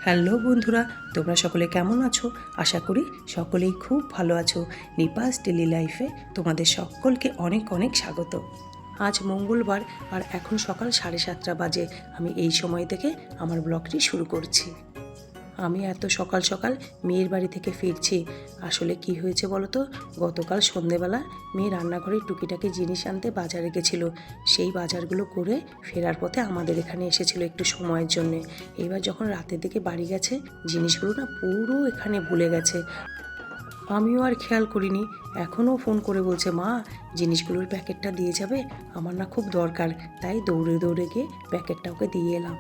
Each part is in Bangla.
হ্যালো বন্ধুরা, তোমরা সকলে কেমন আছো? আশা করি সকলেই খুব ভালো আছো। নিপাস ডেলি লাইফে তোমাদের সকলকে অনেক অনেক স্বাগত। আজ মঙ্গলবার আর এখন সকাল 7:30 বাজে। আমি এই সময় থেকে আমার ব্লগটি শুরু করছি। আমি এত সকাল সকাল মেয়ের বাড়ি থেকে ফিরছি। আসলে কি হয়েছে বলো তো, গতকাল সন্ধেবেলা মেয়ে রান্নাঘরে টুকিটাকি জিনিস আনতে বাজারে গেছিলো। সেই বাজারগুলো করে ফেরার পথে আমাদের এখানে এসেছিলো একটু সময়ের জন্যে। এবার যখন রাতের দিকে বাড়ি গেছে, জিনিসগুলো না পুরো এখানে ভুলে গেছে। আমিও আর খেয়াল করিনি। এখনও ফোন করে বলছে, মা জিনিসগুলোর প্যাকেটটা দিয়ে যাবে, আমার না খুব দরকার। তাই দৌড়ে দৌড়ে গিয়ে প্যাকেটটা ওকে দিয়ে এলাম।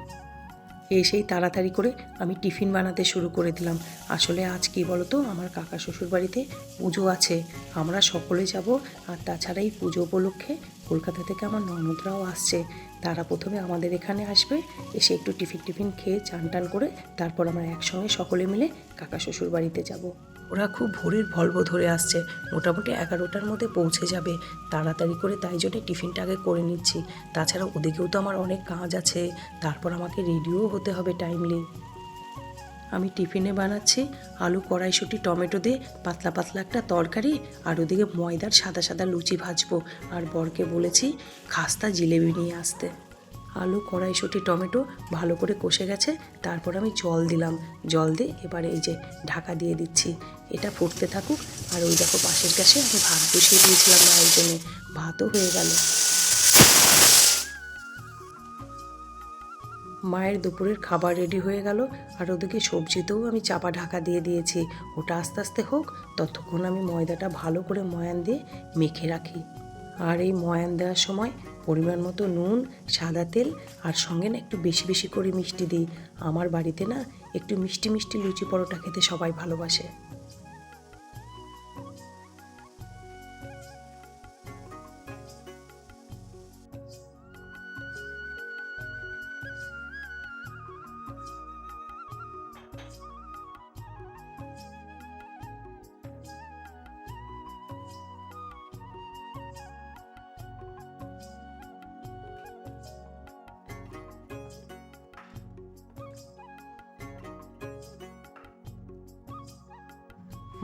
এসেই তাড়াতাড়ি করে আমি টিফিন বানাতে শুরু করে দিলাম। আসলে আজ কি বলতো, আমার কাকা শ্বশুর বাড়িতে পুজো আছে, আমরা সকলে যাব। আর তাছাড়া এই পুজো উপলক্ষে কলকাতা থেকে আমার ননদরাও আসছে। তারা প্রথমে আমাদের এখানে আসবে, এসে একটু টিফিন খেয়ে চান টান করে তারপর আমরা একসঙ্গে সকলে মিলে কাকা শ্বশুর বাড়িতে যাব। ওরা খুব ভোরের ভলভো ধরে আসছে, মোটামুটি 11টার মধ্যে পৌঁছে যাবে। তাড়াতাড়ি করে তাই জন্যে টিফিনটা আগে করে নিচ্ছি। তাছাড়া ওদিকেও তো আমার অনেক কাজ আছে, তারপর আমাকে রেডিও হতে হবে টাইমলি। আমি টিফিনে বানাচ্ছি আলু, কড়াইশুঁটি, টমেটো দিয়ে পাতলা পাতলা একটা তরকারি, আর ওদিকে ময়দার সাদা সাদা লুচি ভাজবো। আর বরকে বলেছি খাস্তা জিলেবি নিয়ে আসতে। আলু, কড়াইশুঁটি, টমেটো ভালো করে কষে গেছে, তারপর আমি জল দিলাম। জল দিয়ে এবারে এই যে ঢাকা দিয়ে দিচ্ছি, এটা ফুটতে থাকুক। আর ওই দেখো পাশের গ্যাসে আমি ভাত বসিয়ে দিয়েছিলাম মায়ের জন্য, ভাতও হয়ে গেল। মায়ের দুপুরের খাবার রেডি হয়ে গেল। আর ওদিকে সবজিতেও আমি চাপা ঢাকা দিয়ে দিয়েছি, ওটা আস্তে আস্তে হোক। ততক্ষণ আমি ময়দাটা ভালো করে ময়ান দিয়ে মেখে রাখি। আর এই ময়ান দেওয়ার সময় পরিমাণ মতো নুন, সাদা তেল আর সঙ্গে না একটু বেশি বেশি করে মিষ্টি দিই। আমার বাড়িতে না একটু মিষ্টি মিষ্টি লুচি পরোটা খেতে সবাই ভালোবাসে।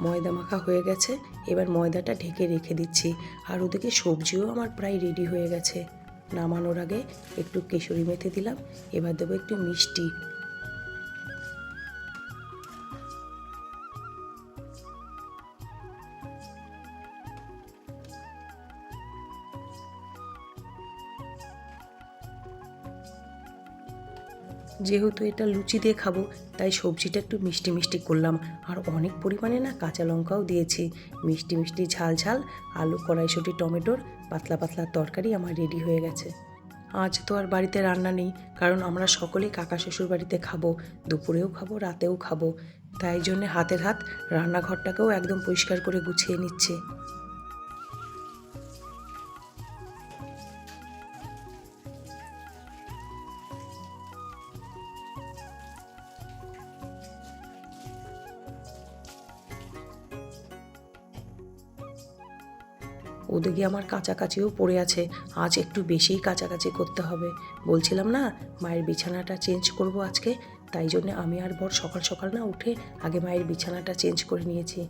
ময়দা মাখা হয়ে গেছে, এবার ময়দাটা ঢেকে রেখে দিচ্ছি। আর ওদিকে সবজিও আমার প্রায় রেডি হয়ে গেছে। নামানোর আগে একটু কেশরি মেথি দিলাম, এবার দেবো একটু মিষ্টি। যেহেতু এটা লুচি দিয়ে খাবো, তাই সবজিটা একটু মিষ্টি মিষ্টি করলাম। আর অনেক পরিমাণে না কাঁচা লঙ্কাও দিয়েছি। মিষ্টি মিষ্টি ঝাল ঝাল আলু, কড়াইশুঁটি, টমেটোর পাতলা পাতলা তরকারি আমার রেডি হয়ে গেছে। আজ তো আর বাড়িতে রান্না নেই, কারণ আমরা সকলেই কাকা শ্বশুর বাড়িতে খাবো। দুপুরেও খাবো, রাতেও খাবো। তাই জন্যে হাতের হাত রান্নাঘরটাকেও একদম পরিষ্কার করে গুছিয়ে নিচ্ছে। ওদিকে আমার কাচাকাচিও পড়ে আছে, আজ একটু বেশিই কাচাকাচি করতে হবে। বলছিলাম না মায়ের বিছানাটা চেঞ্জ করব আজকে, তাই জন্য আমি আর বর সকাল সকাল না উঠে আগে মায়ের বিছানাটা চেঞ্জ করে নিয়েছি।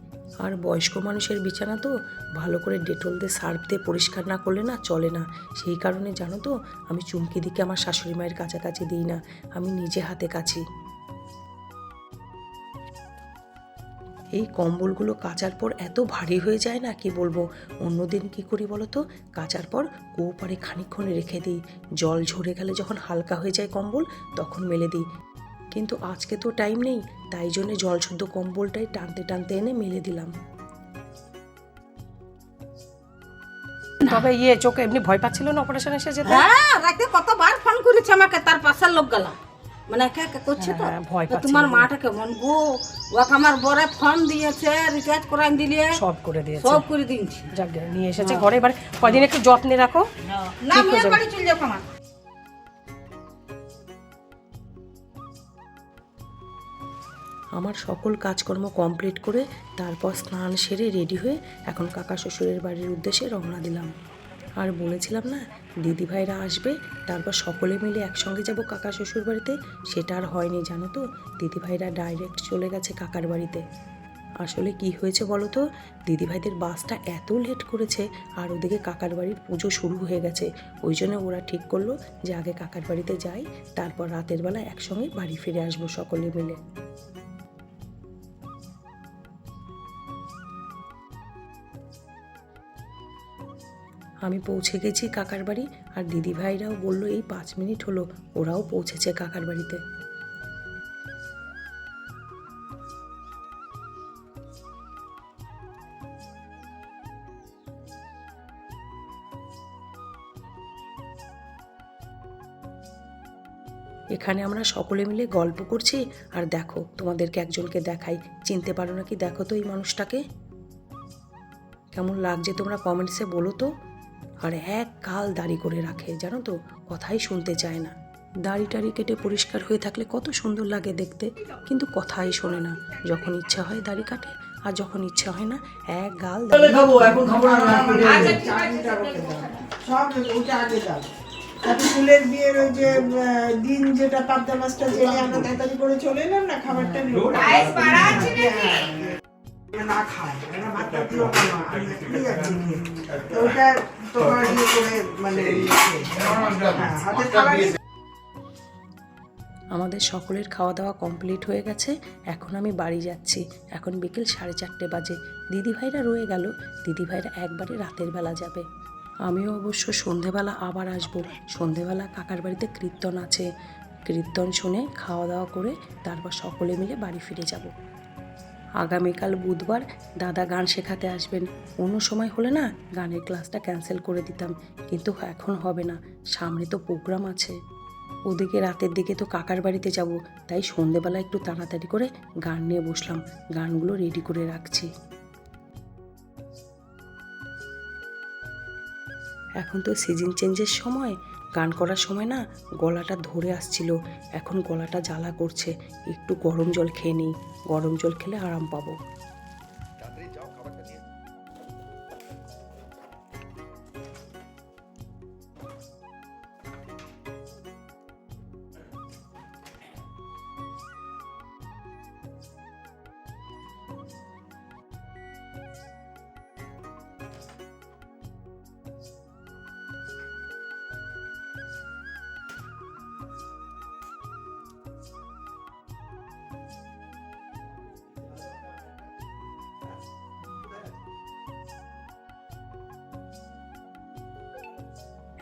আর বয়স্ক মানুষের বিছানা তো ভালো করে ডেটল দিয়ে সার্ফ দিয়ে পরিষ্কার না করলে না চলে না। সেই কারণে জানো তো, আমি চুমকি দিকে আমার শাশুড়ি মায়ের কাছাকাছি দিই না, আমি নিজে হাতে কাছি। এই কম্বলগুলো কাচার পর এত ভারী হয়ে যায় না, কি বলবো। অন্যদিন কি করি বলো তো, কাচার পর পারে খানিকক্ষণ রেখে দিই। জল ঝরে গেলে যখন হালকা হয়ে যায় কম্বল, তখন মেলে দিই। কিন্তু আজকে তো টাইম নেই, তাই জন্য জল শুদ্ধ কম্বলটাই টানতে টানতে এনে মেলে দিলাম। তবে চোখে এমনি ভয় পাচ্ছিল না অপারেশন এসে যেতে? হ্যাঁ, রাতে কতবার ফোন করেছে আমাকে, তার পাশের লোক গেলা মানে করছে তো তোমার মাটা কেমন গো, ওকে আমার বড় ফোন দিয়েছে, রিচার্জ করাই দিলে সব করে দিয়েছে, সব করে দিয়েছি। যাক নিয়ে এসেছে ঘরে, এবার কদিন একটু যত্নে রাখো। না মেয়ের বাড়ি চলে যাবো আমার। আমার সকল কাজকর্ম কমপ্লিট করে তারপর স্নান সেরে রেডি হয়ে এখন কাকা শ্বশুরের বাড়ির উদ্দেশ্যে রওনা দিলাম। আর বলেছিলাম না দিদিভাইরা আসবে, তারপর সকলে মিলে একসঙ্গে যাব কাকা শ্বশুর বাড়িতে, সেটা আর হয়নি জানো তো। দিদিভাইরা ডাইরেক্ট চলে গেছে কাকার বাড়িতে। আসলে কি হয়েছে বলো তো, দিদিভাইদের বাসটা এত লেট করেছে আর ওদিকে কাকার বাড়ির পুজো শুরু হয়ে গেছে। ওই জন্য ওরা ঠিক করলো যে আগে কাকার বাড়িতে যাই, তারপর রাতের বেলা একসঙ্গে বাড়ি ফিরে আসবো সকলে মিলে। আমি পৌঁছে গেছি কাকার বাড়ি, আর দিদিভাইরাও বললো এই 5 মিনিট হলো ওরাও পৌঁছেছে কাকার বাড়িতে। এখানে আমরা সকলে মিলে গল্প করছি, আর দেখো তোমাদেরকে একজনকে দেখাই, চিনতে পারো নাকি দেখো তো এই মানুষটাকে। কেমন লাগছে তোমরা কমেন্টসে বলো তো। আর এক কাল দাড়ি করে রাখে জানো তো, কথাই শুনতে চায় না। দাড়ি টাড়ি কেটে পরিষ্কার হয়ে থাকলে কত সুন্দর লাগে দেখতে, কিন্তু কথাই শোনে না। যখন ইচ্ছা হয় দাড়ি কাটে, আর যখন ইচ্ছা হয় না এক গাল দাড়ি। সব ওটা আগে দাও। তারপর ফুলের বিয়ের ওই যে দিন যেটা পাবদা মাছটা জেলে আমরা তাড়াতাড়ি করে চলে এলাম না, খাবারটা নিয়ে না খায় না, ভাতটা দিও না, ঠিক আছে। ওটা তোমার ইয়ে করে মানে হাতে খাবার। আমাদের সকলের খাওয়া দাওয়া কমপ্লিট হয়ে গেছে, এখন আমি বাড়ি যাচ্ছি। এখন বিকেল 4:30 বাজে। দিদিভাইরা রয়ে গেল, দিদিভাইরা একবারে রাতের বেলা যাবে। আমিও অবশ্য সন্ধেবেলা আবার আসবো। সন্ধেবেলা কাকার বাড়িতে কীর্তন আছে, কীর্তন শুনে খাওয়া দাওয়া করে তারপর সকলে মিলে বাড়ি ফিরে যাব। আগামীকাল বুধবার দাদা গান শেখাতে আসবেন। অন্য সময় হলে না গানের ক্লাসটা ক্যান্সেল করে দিতাম, কিন্তু এখন হবে না, সামনে তো প্রোগ্রাম আছে। ওদিকে রাতের দিকে তো কাকার বাড়িতে যাব, তাই সন্ধেবেলা একটু তাড়াতাড়ি করে গান নিয়ে বসলাম, গানগুলো রেডি করে রাখছি। এখন তো সিজন চেঞ্জের সময়, গান করার সময় না গলাটা ধরে আসছিল, এখন গলাটা জ্বালা করছে। একটু গরম জল খেয়ে নিই, গরম জল খেলে আরাম পাবো।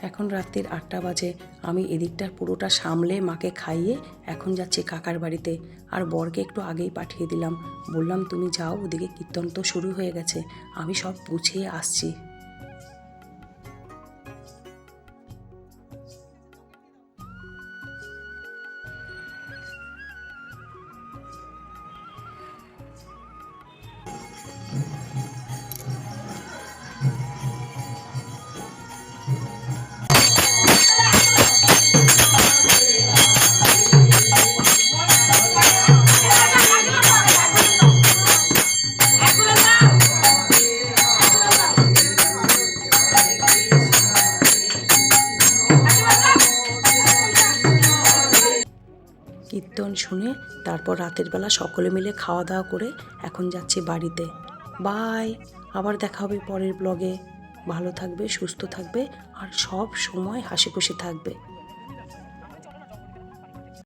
এখন রাত্রির 8টা বাজে। আমি এদিকটার পুরোটা সামলে মাকে খাইয়ে এখন যাচ্ছি কাকার বাড়িতে। আর বরকে একটু আগেই পাঠিয়ে দিলাম, বললাম তুমি যাও, ওদিকে কীর্তন তো শুরু হয়ে গেছে, আমি সব গুছিয়ে আসছি। কীর্তন শুনে তারপর রাতের বেলা সকলে মিলে খাওয়া দাওয়া করে এখন যাচ্ছি বাড়িতে। বাই, আবার দেখা হবে পরের ব্লগে। ভালো থাকবে, সুস্থ থাকবে, আর সব সময় হাসি খুশি থাকবে।